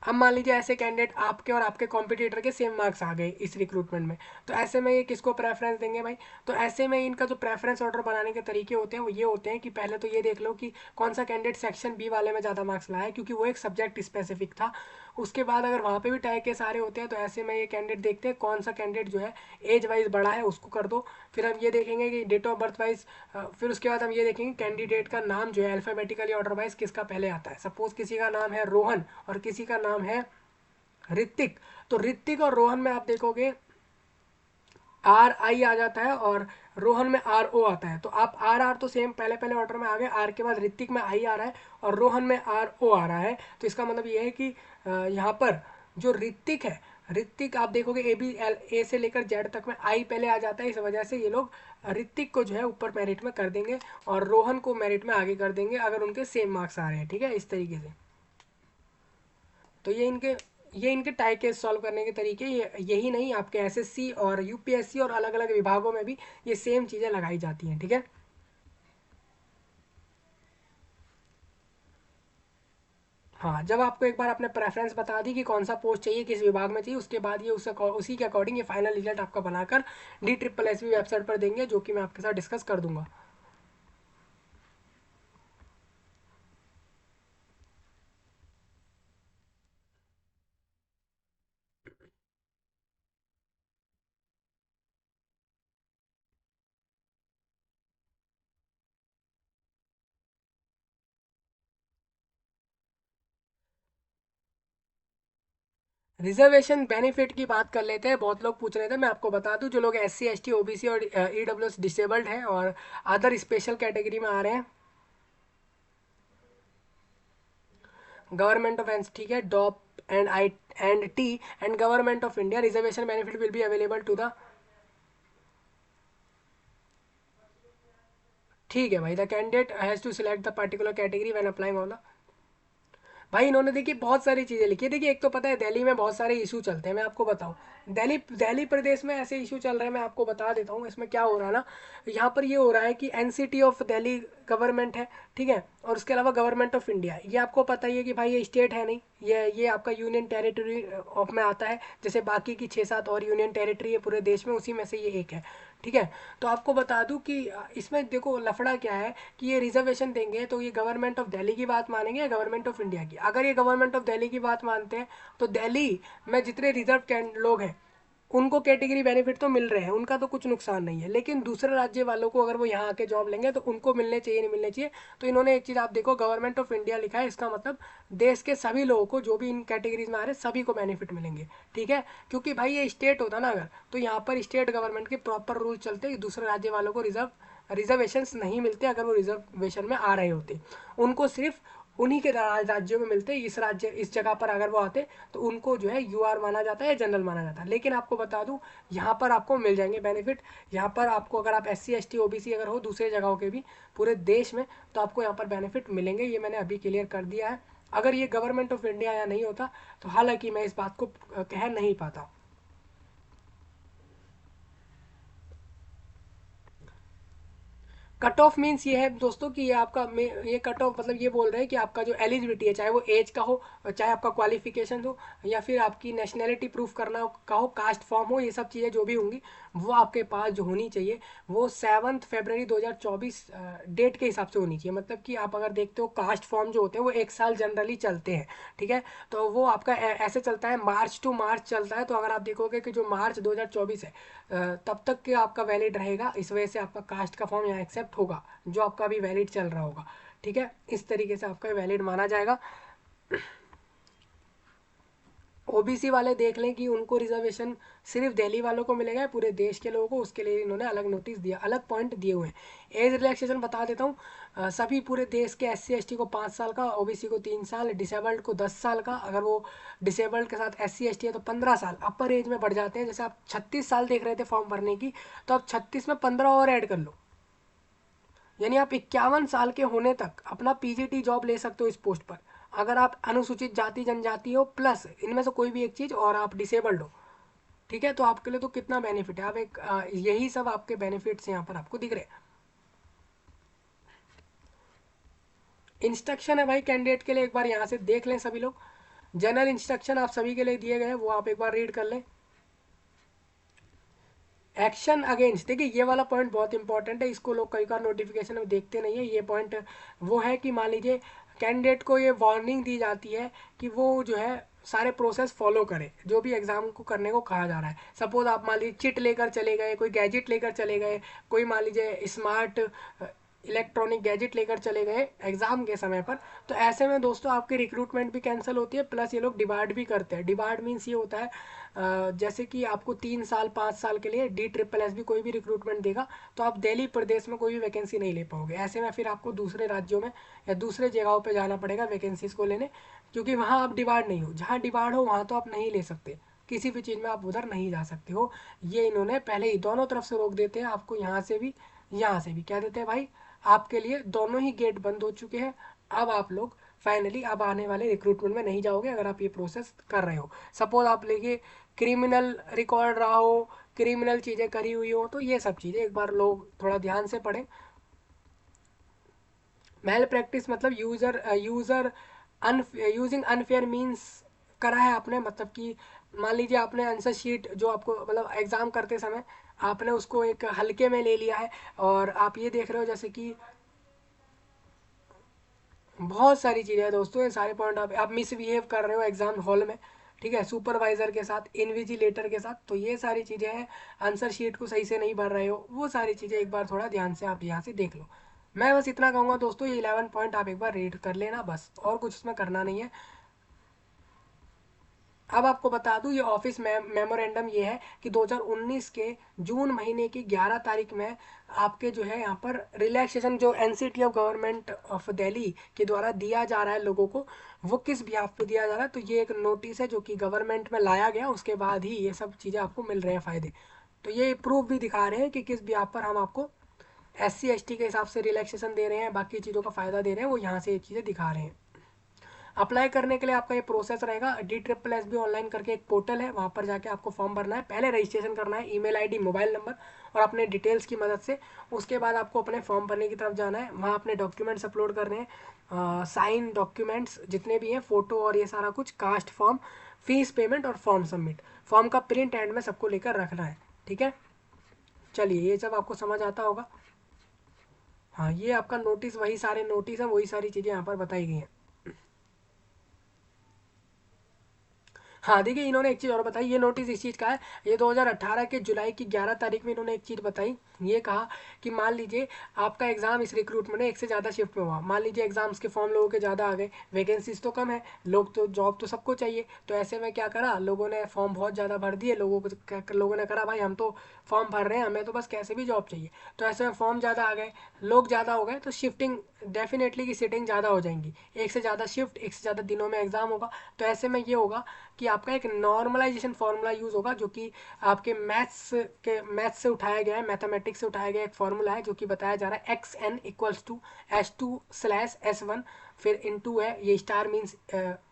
अब मान लीजिए ऐसे कैंडिडेट आपके और आपके कॉम्पिटिटर के सेम मार्क्स आ गए इस रिक्रूटमेंट में, तो ऐसे में ये किसको प्रेफरेंस देंगे भाई? तो ऐसे में इनका जो प्रेफरेंस ऑर्डर बनाने के तरीके होते हैं वो ये होते हैं कि पहले तो ये देख लो कि कौन सा कैंडिडेट सेक्शन बी वाले में ज़्यादा मार्क्स लाया है, क्योंकि वो एक सब्जेक्ट स्पेसिफिक था। उसके बाद अगर वहाँ पे भी टाई के सारे होते हैं तो ऐसे में ये कैंडिडेट देखते हैं कौन सा कैंडिडेट जो है एज वाइज बड़ा है, उसको कर दो। फिर हम ये देखेंगे कि डेट ऑफ बर्थ वाइज, फिर उसके बाद हम ये देखेंगे कैंडिडेट का नाम जो है अल्फ़ाबेटिकली ऑर्डर वाइज किसका पहले आता है। सपोज किसी का नाम है रोहन और किसी का नाम है ऋतिक, तो ऋतिक और रोहन में आप देखोगे आर आई आ जाता है और रोहन में आर ओ आता है। तो आप आर आर तो सेम पहले पहले ऑर्डर में आ गए, आर के बाद ऋतिक में आई आ रहा है और रोहन में आर ओ आ रहा है। तो इसका मतलब ये है कि यहाँ पर जो ऋतिक है, ऋतिक आप देखोगे ए बी एल ए से लेकर जेड तक में आई पहले आ जाता है, इस वजह से ये लोग ऋतिक को जो है ऊपर मेरिट में कर देंगे और रोहन को मेरिट में आगे कर देंगे अगर उनके सेम मार्क्स आ रहे हैं, ठीक है, इस तरीके से। तो ये इनके टाई केस सॉल्व करने के तरीके, यही नहीं, आपके एसएससी और यूपीएससी और अलग अलग विभागों में भी ये सेम चीज़ें लगाई जाती हैं, ठीक है। हाँ, जब आपको एक बार आपने प्रेफरेंस बता दी कि कौन सा पोस्ट चाहिए किस विभाग में चाहिए, उसके बाद ये उसी के अकॉर्डिंग ये फाइनल रिजल्ट आपका बनाकर DSSB वेबसाइट पर देंगे, जो कि मैं आपके साथ डिस्कस कर दूंगा। रिजर्वेशन बेनिफिट की बात कर लेते हैं। बहुत लोग पूछ रहे थे, मैं आपको बता दूं, जो लोग SC ST OBC और EWS डिसेबल्ड हैं और अदर स्पेशल कैटेगरी में आ रहे हैं, गवर्नमेंट ऑफ एंड, ठीक है, DoP and I and T and government of India, reservation benefit will be available to the, ठीक है भाई, the candidate has to select the particular category when applying on the, भाई इन्होंने देखिए बहुत सारी चीज़ें लिखी है। देखिए एक तो पता है दिल्ली में बहुत सारे इशू चलते हैं, मैं आपको बताऊं। दिल्ली दिल्ली प्रदेश में ऐसे इशू चल रहे हैं, मैं आपको बता देता हूँ इसमें क्या हो रहा है ना। यहाँ पर ये हो रहा है कि एनसीटी ऑफ दिल्ली गवर्नमेंट है, ठीक है, और उसके अलावा गवर्नमेंट ऑफ इंडिया, ये आपको पता ही है कि भाई ये स्टेट है नहीं, ये आपका यूनियन टेरिटरी ऑफ में आता है, जैसे बाकी की 6-7 और यूनियन टेरिटरी है पूरे देश में, उसी में से ये एक है, ठीक है। तो आपको बता दूं कि इसमें देखो लफड़ा क्या है कि ये रिजर्वेशन देंगे तो ये गवर्नमेंट ऑफ दिल्ली की बात मानेंगे या गवर्नमेंट ऑफ इंडिया की। अगर ये गवर्नमेंट ऑफ दिल्ली की बात मानते हैं तो दिल्ली में जितने रिजर्व लोग हैं उनको कैटेगरी बेनिफिट तो मिल रहे हैं, उनका तो कुछ नुकसान नहीं है, लेकिन दूसरे राज्य वालों को अगर वो यहाँ आके जॉब लेंगे तो उनको मिलने चाहिए नहीं मिलने चाहिए। तो इन्होंने एक चीज़ आप देखो, गवर्नमेंट ऑफ इंडिया लिखा है, इसका मतलब देश के सभी लोगों को जो भी इन कैटेगरीज में आ रहे हैं सभी को बेनिफिट मिलेंगे, ठीक है। क्योंकि भाई ये स्टेट होता ना अगर, तो यहाँ पर स्टेट गवर्नमेंट के प्रॉपर रूल चलते, दूसरे राज्य वालों को रिजर्वेशंस नहीं मिलते अगर वो रिजर्वेशन में आ रहे होते, उनको सिर्फ उन्हीं के राज्यों में मिलते। इस जगह पर अगर वो आते तो उनको जो है यूआर माना जाता है या जनरल माना जाता है। लेकिन आपको बता दूं यहाँ पर आपको मिल जाएंगे बेनिफिट। यहाँ पर आपको अगर आप SC ST OBC अगर हो दूसरे जगहों के भी पूरे देश में, तो आपको यहाँ पर बेनिफिट मिलेंगे, ये मैंने अभी क्लियर कर दिया है। अगर ये गवर्नमेंट ऑफ इंडिया या नहीं होता तो हालांकि मैं इस बात को कह नहीं पाता। कट ऑफ मीन्स ये है दोस्तों कि ये आपका ये कट ऑफ मतलब ये बोल रहे हैं कि आपका जो एलिजिबिलिटी है, चाहे वो एज का हो, चाहे आपका क्वालिफिकेशन हो, या फिर आपकी नेशनैलिटी प्रूफ करना का हो, कास्ट फॉर्म हो, ये सब चीज़ें जो भी होंगी वो आपके पास जो होनी चाहिए वो 7 फरवरी 2024 डेट के हिसाब से होनी चाहिए। मतलब कि आप अगर देखते हो कास्ट फॉर्म जो होते हैं वो 1 साल जनरली चलते हैं, ठीक है। तो वो आपका ऐसे चलता है, मार्च टू मार्च चलता है। तो अगर आप देखोगे कि जो मार्च 2024 है तब तक के आपका वैलिड रहेगा, इस वजह से आपका कास्ट का फॉर्म यहाँ एक्सेप्ट होगा जो आपका अभी वैलिड चल रहा होगा, ठीक है। इस तरीके से आपका वैलिड माना जाएगा। OBC वाले देख लें कि उनको रिजर्वेशन सिर्फ दिल्ली वालों को मिलेगा या पूरे देश के लोगों को, उसके लिए इन्होंने अलग नोटिस दिया, अलग पॉइंट दिए हुए हैं। एज रिलैक्सेशन बता देता हूँ, सभी पूरे देश के SC ST को 5 साल का, OBC को 3 साल, डिसेबल्ड को 10 साल का, अगर वो डिसेबल्ड के साथ SC ST है तो 15 साल, अपर एज में बढ़ जाते हैं। जैसे आप 36 साल देख रहे थे फॉर्म भरने की, तो आप 36 में 15 और ऐड कर लो, यानी आप 51 साल के होने तक अपना PGT जॉब ले सकते हो इस पोस्ट पर, अगर आप अनुसूचित जाति जनजाति हो प्लस इनमें से कोई भी एक चीज़ और आप डिसेबल्ड हो, ठीक है। तो आपके लिए तो कितना बेनिफिट है, आप एक यही सब आपके बेनिफिट्स यहाँ पर आपको दिख रहे हैं। इंस्ट्रक्शन है भाई कैंडिडेट के लिए, एक बार यहाँ से देख लें सभी लोग। जनरल इंस्ट्रक्शन आप सभी के लिए दिए गए हैं, वो आप एक बार रीड कर लें। एक्शन अगेंस्ट, देखिए ये वाला पॉइंट बहुत इंपॉर्टेंट है, इसको लोग कई बार नोटिफिकेशन में देखते नहीं है। ये पॉइंट वो है कि मान लीजिए कैंडिडेट को ये वार्निंग दी जाती है कि वो जो है सारे प्रोसेस फॉलो करे जो भी एग्जाम को करने को कहा जा रहा है। सपोज आप मान लीजिए चिट लेकर चले गए, कोई गैजेट लेकर चले गए, कोई मान लीजिए स्मार्ट इलेक्ट्रॉनिक गैजेट लेकर चले गए एग्जाम के समय पर, तो ऐसे में दोस्तों आपकी रिक्रूटमेंट भी कैंसिल होती है, प्लस ये लोग डिबार्ड भी करते हैं। डिबार्ड मीन्स ये होता है जैसे कि आपको 3 साल 5 साल के लिए DSSS भी कोई भी रिक्रूटमेंट देगा तो आप दिल्ली प्रदेश में कोई भी वैकेंसी नहीं ले पाओगे। ऐसे में फिर आपको दूसरे राज्यों में या दूसरे जगहों पर जाना पड़ेगा वैकेंसीज को लेने, क्योंकि वहाँ आप डिबार्ड नहीं हो। जहाँ डिबार्ड हो वहाँ तो आप नहीं ले सकते, किसी भी चीज़ में आप उधर नहीं जा सकते हो। ये इन्होंने पहले ही दोनों तरफ से रोक देते हैं आपको, यहाँ से भी यहाँ से भी क्या देते हैं भाई, आपके लिए दोनों ही गेट बंद हो चुके हैं। अब आप लोग फाइनली अब आने वाले रिक्रूटमेंट में नहीं जाओगे अगर आप ये प्रोसेस कर रहे हो। सपोज आप लेके क्रिमिनल रिकॉर्ड रहा हो, क्रिमिनल चीज़ें करी हुई हो, तो ये सब चीज़ें एक बार लोग थोड़ा ध्यान से पढ़ें। मेल प्रैक्टिस मतलब यूज़र यूजिंग अनफेयर मीन्स करा है आपने, मतलब कि मान लीजिए आपने आंसर शीट जो आपको मतलब एग्ज़ाम करते समय आपने उसको एक हल्के में ले लिया है, और आप ये देख रहे हो जैसे कि बहुत सारी चीज़ें हैं दोस्तों, ये सारे पॉइंट आप मिसबिहेव कर रहे हो एग्जाम हॉल में, ठीक है, सुपरवाइजर के साथ, इन्विजिलेटर के साथ, तो ये सारी चीज़ें हैं। आंसर शीट को सही से नहीं भर रहे हो, वो सारी चीज़ें एक बार थोड़ा ध्यान से आप यहाँ से देख लो। मैं बस इतना कहूँगा दोस्तों, ये 11 पॉइंट आप एक बार रीड कर लेना बस, और कुछ इसमें करना नहीं है। अब आपको बता दूं ये ऑफिस मेमोरेंडम ये है कि 2019 के जून महीने की 11 तारीख में आपके जो है यहाँ पर रिलैक्सेशन जो NCT of government of Delhi के द्वारा दिया जा रहा है लोगों को, वो किस बिहाफ पे दिया जा रहा है, तो ये एक नोटिस है जो कि गवर्नमेंट में लाया गया, उसके बाद ही ये सब चीज़ें आपको मिल रहे हैं फ़ायदे। तो ये प्रूफ भी दिखा रहे हैं कि किस बिहाफ पर हम आपको SC ST के हिसाब से रिलैक्सेशन दे रहे हैं, बाकी चीज़ों का फ़ायदा दे रहे हैं, वो यहाँ से ये चीज़ें दिखा रहे हैं। अप्लाई करने के लिए आपका ये प्रोसेस रहेगा। DSSB ऑनलाइन करके एक पोर्टल है, वहाँ पर जाके आपको फॉर्म भरना है। पहले रजिस्ट्रेशन करना है, ईमेल आईडी, मोबाइल नंबर और अपने डिटेल्स की मदद से। उसके बाद आपको अपने फॉर्म भरने की तरफ जाना है, वहाँ अपने डॉक्यूमेंट्स अपलोड करने हैं, साइन डॉक्यूमेंट्स जितने भी हैं, फ़ोटो और ये सारा कुछ, कास्ट फॉर्म, फीस पेमेंट और फॉर्म सबमिट। फॉर्म का प्रिंट एंड में सबको लेकर रखना है, ठीक है। चलिए, ये सब आपको समझ आता होगा। हाँ, ये आपका नोटिस, वही सारे नोटिस हैं, वही सारी चीज़ें यहाँ पर बताई गई हैं। हाँ देखिए, इन्होंने एक चीज़ और बताई, ये नोटिस इस चीज़ का है, ये 2018 के जुलाई की 11 तारीख में इन्होंने एक चीज़ बताई। ये कहा कि मान लीजिए आपका एग्ज़ाम इस रिक्रूटमेंट में एक से ज़्यादा शिफ्ट में हुआ, मान लीजिए एग्जाम्स के फॉर्म लोगों के ज़्यादा आ गए, वैकेंसीज तो कम है, लोग तो जॉब तो सबको चाहिए, तो ऐसे में क्या करा, लोगों ने फॉर्म बहुत ज़्यादा भर दिए, लोगों ने करा भाई हम तो फॉर्म भर रहे हैं, हमें तो बस कैसे भी जॉब चाहिए। तो ऐसे में फॉर्म ज़्यादा आ गए, लोग ज़्यादा हो गए, तो शिफ्टिंग डेफिनेटली की सीटिंग ज़्यादा हो जाएंगी, एक से ज़्यादा शिफ्ट, एक से ज़्यादा दिनों में एग्ज़ाम होगा। तो ऐसे में ये होगा कि आपका एक नॉर्मलाइजेशन फार्मूला यूज़ होगा, जो कि आपके मैथ्स से उठाया गया है, मैथमेटिक्स से उठाया गया एक फार्मूला है, जो कि बताया जा रहा है XN इक्वल्स टू S2/S1, फिर इनटू है, ये स्टार मीन्स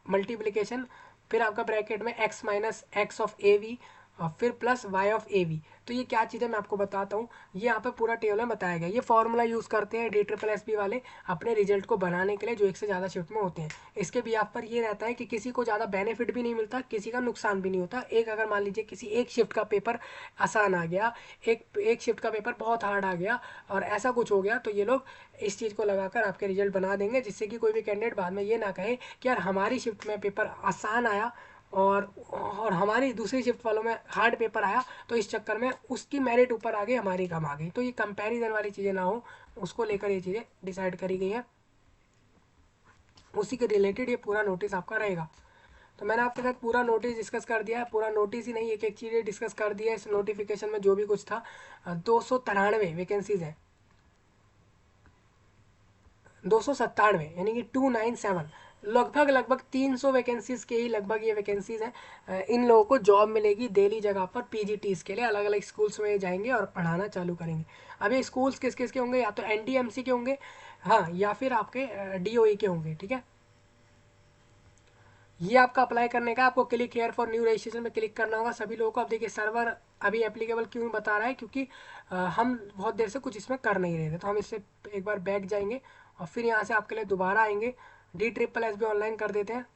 मल्टीप्लिकेशन, फिर आपका ब्रैकेट में x minus x of AV और फिर प्लस y ऑफ AV। तो ये क्या चीज़ है मैं आपको बताता हूँ, ये यहाँ पे पूरा टेबल में बताया गया। ये फार्मूला यूज़ करते हैं DSSB वाले अपने रिजल्ट को बनाने के लिए, जो एक से ज़्यादा शिफ्ट में होते हैं। इसके भी आप पर ये रहता है कि किसी को ज़्यादा बेनिफिट भी नहीं मिलता, किसी का नुकसान भी नहीं होता। एक अगर मान लीजिए किसी एक शिफ्ट का पेपर आसान आ गया, एक शिफ्ट का पेपर बहुत हार्ड आ गया और ऐसा कुछ हो गया, तो ये लोग इस चीज़ को लगाकर आपके रिजल्ट बना देंगे, जिससे कि कोई भी कैंडिडेट बाद में ये ना कहे कि यार हमारी शिफ्ट में पेपर आसान आया और हमारी दूसरी शिफ्ट वालों में हार्ड पेपर आया, तो इस चक्कर में उसकी मेरिट ऊपर आ गई, हमारी कम आ गई। तो ये कंपैरिजन वाली चीज़ें ना हो, उसको लेकर ये चीज़ें डिसाइड करी गई हैं, उसी के रिलेटेड ये पूरा नोटिस आपका रहेगा। तो मैंने आपके साथ पूरा नोटिस डिस्कस कर दिया है, पूरा नोटिस ही नहीं, एक एक चीज़ें डिस्कस कर दिया है इस नोटिफिकेशन में, जो भी कुछ था। 293 वैकेंसीज हैं, 297, यानी कि 297, लगभग 300 वैकेंसीज के ही लगभग ये वैकेंसीज हैं। इन लोगों को जॉब मिलेगी दिल्ली जगह पर PGTs के लिए, अलग अलग स्कूल्स में जाएंगे और पढ़ाना चालू करेंगे। अब ये स्कूल्स किस किस के होंगे, या तो NDMC के होंगे, हाँ, या फिर आपके DOE के होंगे, ठीक है। ये आपका अप्लाई करने का, आपको click here for new registration में क्लिक करना होगा सभी लोगों को। अब देखिए सर्वर अभी एप्लीकेबल क्यों बता रहा है, क्योंकि हम बहुत देर से कुछ इसमें कर नहीं रहे थे, तो हम इससे एक बार बैक जाएंगे और फिर यहाँ से आपके लिए दोबारा आएंगे, DSSB ऑनलाइन कर देते हैं।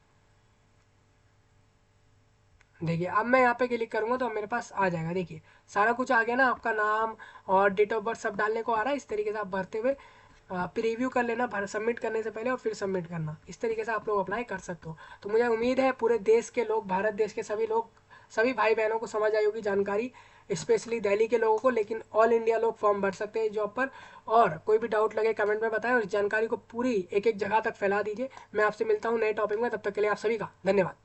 देखिए अब मैं यहाँ पे क्लिक करूँगा तो मेरे पास आ जाएगा, देखिए सारा कुछ आ गया ना, आपका नाम और डेट ऑफ बर्थ सब डालने को आ रहा है। इस तरीके से आप भरते हुए प्रीव्यू कर लेना, सबमिट करने से पहले और फिर सबमिट करना, इस तरीके से आप लोग अप्लाई कर सकते हो। तो मुझे उम्मीद है पूरे देश के लोग, भारत देश के सभी लोग, सभी भाई बहनों को समझ आई होगी जानकारी, स्पेशली दिल्ली के लोगों को, लेकिन ऑल इंडिया लोग फॉर्म भर सकते हैं इस जॉब पर। और कोई भी डाउट लगे कमेंट में बताएं और इस जानकारी को पूरी एक एक जगह तक फैला दीजिए। मैं आपसे मिलता हूँ नए टॉपिक में, तब तक के लिए आप सभी का धन्यवाद।